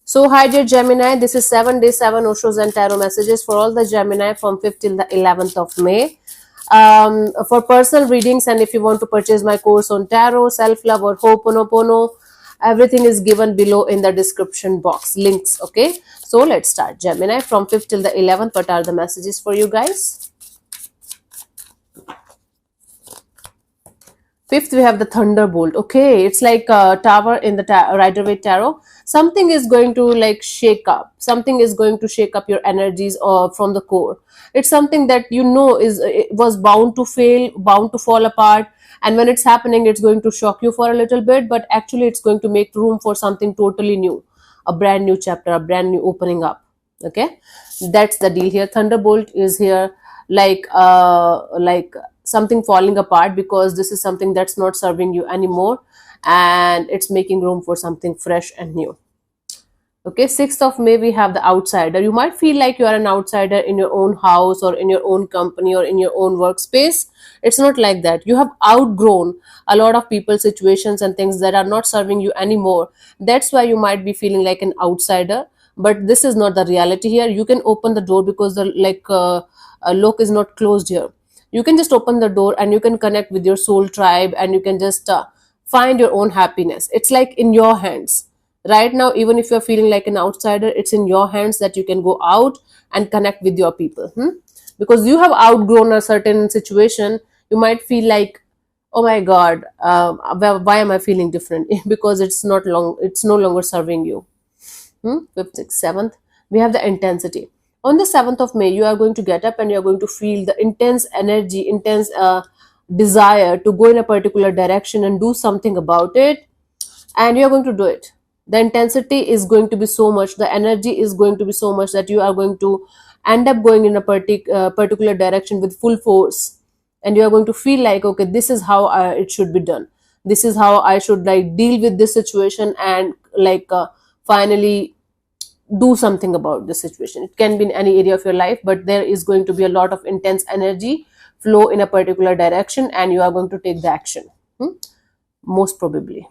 So, hi dear Gemini, this is 7 day 7 Oshos and Tarot messages for all the Gemini from 5th till the 11th of May. For personal readings, and if you want to purchase my course on tarot, self love, or Ho'oponopono, everything is given below in the description box. Links, okay? So, let's start. Gemini, from 5th till the 11th, what are the messages for you guys? Fifth, we have the thunderbolt. Okay, it's like a tower in the Rider-Waite tarot. Something is going to like shake up. Something is going to shake up your energies from the core. It's something that you know it was bound to fail, bound to fall apart. And when it's happening, it's going to shock you for a little bit, but actually, it's going to make room for something totally new, a brand new chapter, a brand new opening up. Okay, that's the deal here. Thunderbolt is here, like something falling apart, because this is something that's not serving you anymore, and it's making room for something fresh and new. Okay, 6th of May, we have the outsider. You might feel like you are an outsider in your own house or in your own company or in your own workspace. It's not like that. You have outgrown a lot of people, situations, and things that are not serving you anymore. That's why you might be feeling like an outsider. But this is not the reality here. You can open the door, because the lock is not closed here. You can just open the door and you can connect with your soul tribe, and you can just find your own happiness. It's like in your hands right now. Even if you're feeling like an outsider, it's in your hands that you can go out and connect with your people. Because you have outgrown a certain situation, you might feel like, oh my god, why am I feeling different? Because it's no longer serving you. 5th, 6th, 7th, we have the intensity. On the 7th of May, you are going to get up and you are going to feel the intense energy, intense desire to go in a particular direction and do something about it, and you are going to do it. The intensity is going to be so much, the energy is going to be so much, that you are going to end up going in a particular direction with full force, and you are going to feel like, okay, this is how it should be done. This is how I should like deal with this situation, and finally do something about the situation. It can be in any area of your life, but there is going to be a lot of intense energy flow in a particular direction, and you are going to take the action. Most probably.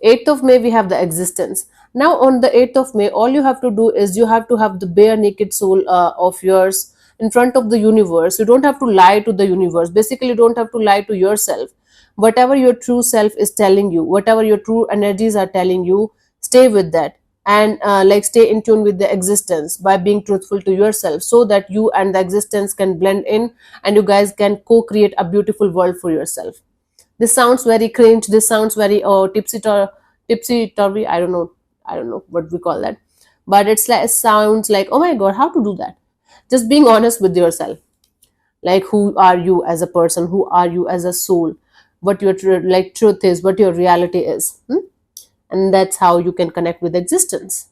8th of May, we have the existence. Now, on the 8th of May, all you have to do is you have to have the bare naked soul of yours in front of the universe. You don't have to lie to the universe. Basically, you don't have to lie to yourself. Whatever your true self is telling you, whatever your true energies are telling you, stay with that, and stay in tune with the existence by being truthful to yourself, so that you and the existence can blend in, and you guys can co-create a beautiful world for yourself. This sounds very cringe. This sounds very tipsy turvy. I don't know what we call that, but it sounds like, oh my god, how to do that? Just being honest with yourself, like who are you as a person, who are you as a soul, what your truth is, what your reality is, and that's how you can connect with existence.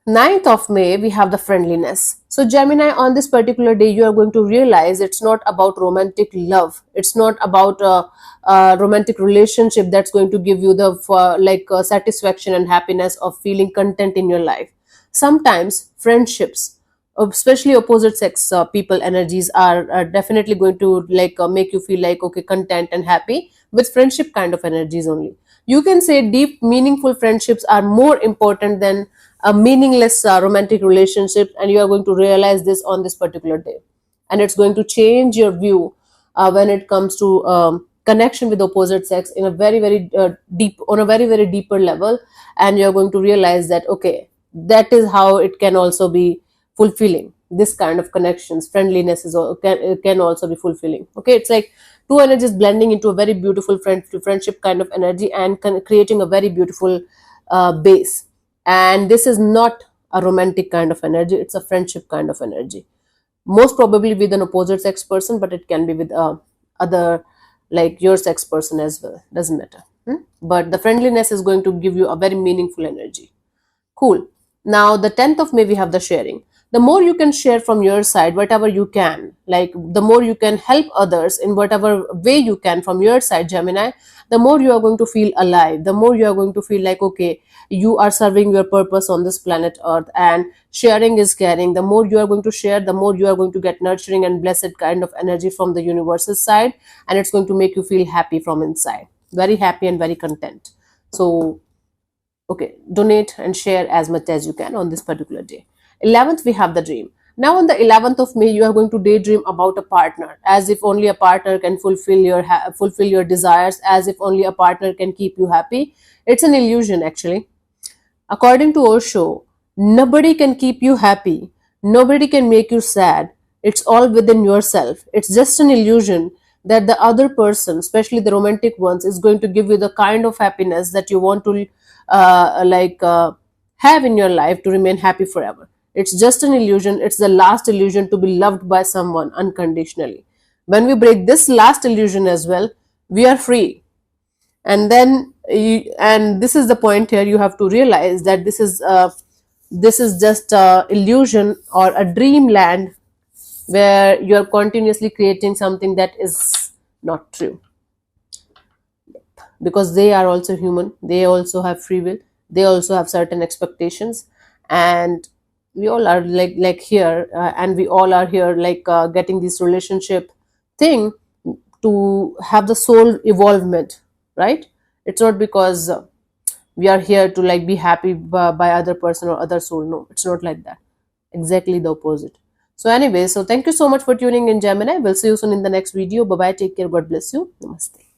9th of May, we have the friendliness. So, Gemini, on this particular day, you are going to realize it's not about romantic love. It's not about a romantic relationship that's going to give you the satisfaction and happiness of feeling content in your life. Sometimes friendships, especially opposite sex people energies, are definitely going to make you feel like, okay, content and happy with friendship kind of energies only. You can say deep meaningful friendships are more important than a meaningless romantic relationship, and you are going to realize this on this particular day, and it's going to change your view when it comes to connection with opposite sex in a very very deep, on a very very deeper level, and you're going to realize that, okay, that is how it can also be fulfilling. This kind of connections, friendliness can also be fulfilling. Okay, it's like two energies blending into a very beautiful friendship kind of energy, and creating a very beautiful base. And this is not a romantic kind of energy, it's a friendship kind of energy, most probably with an opposite sex person, but it can be with other, like your sex person as well, doesn't matter. But the friendliness is going to give you a very meaningful energy. Cool. Now, the 10th of May, we have the sharing. The more you can share from your side, whatever you can, like the more you can help others in whatever way you can from your side, Gemini, the more you are going to feel alive, the more you are going to feel like, okay, you are serving your purpose on this planet Earth, and sharing is caring. The more you are going to share, the more you are going to get nurturing and blessed kind of energy from the universe's side, and it's going to make you feel happy from inside, very happy and very content. So, Okay, donate and share as much as you can on this particular day. 11th, we have the dream. Now on the 11th of May, you are going to daydream about a partner, as if only a partner can fulfill your desires, as if only a partner can keep you happy. It's an illusion, actually. According to Osho, nobody can keep you happy, nobody can make you sad. It's all within yourself. It's just an illusion that the other person, especially the romantic ones, is going to give you the kind of happiness that you want to have in your life to remain happy forever. It's just an illusion. It's the last illusion to be loved by someone unconditionally. When we break this last illusion as well, we are free. And then and this is the point here, you have to realize that this is just a illusion or a dreamland where you are continuously creating something that is not true, because they are also human, they also have free will, they also have certain expectations. And we all are like here, and we all are here getting this relationship thing to have the soul evolvement, right? It's not because we are here to be happy by other person or other soul. No, it's not like that. Exactly the opposite. So anyway, so thank you so much for tuning in, Gemini. We'll see you soon in the next video. Bye bye, take care, God bless you, namaste.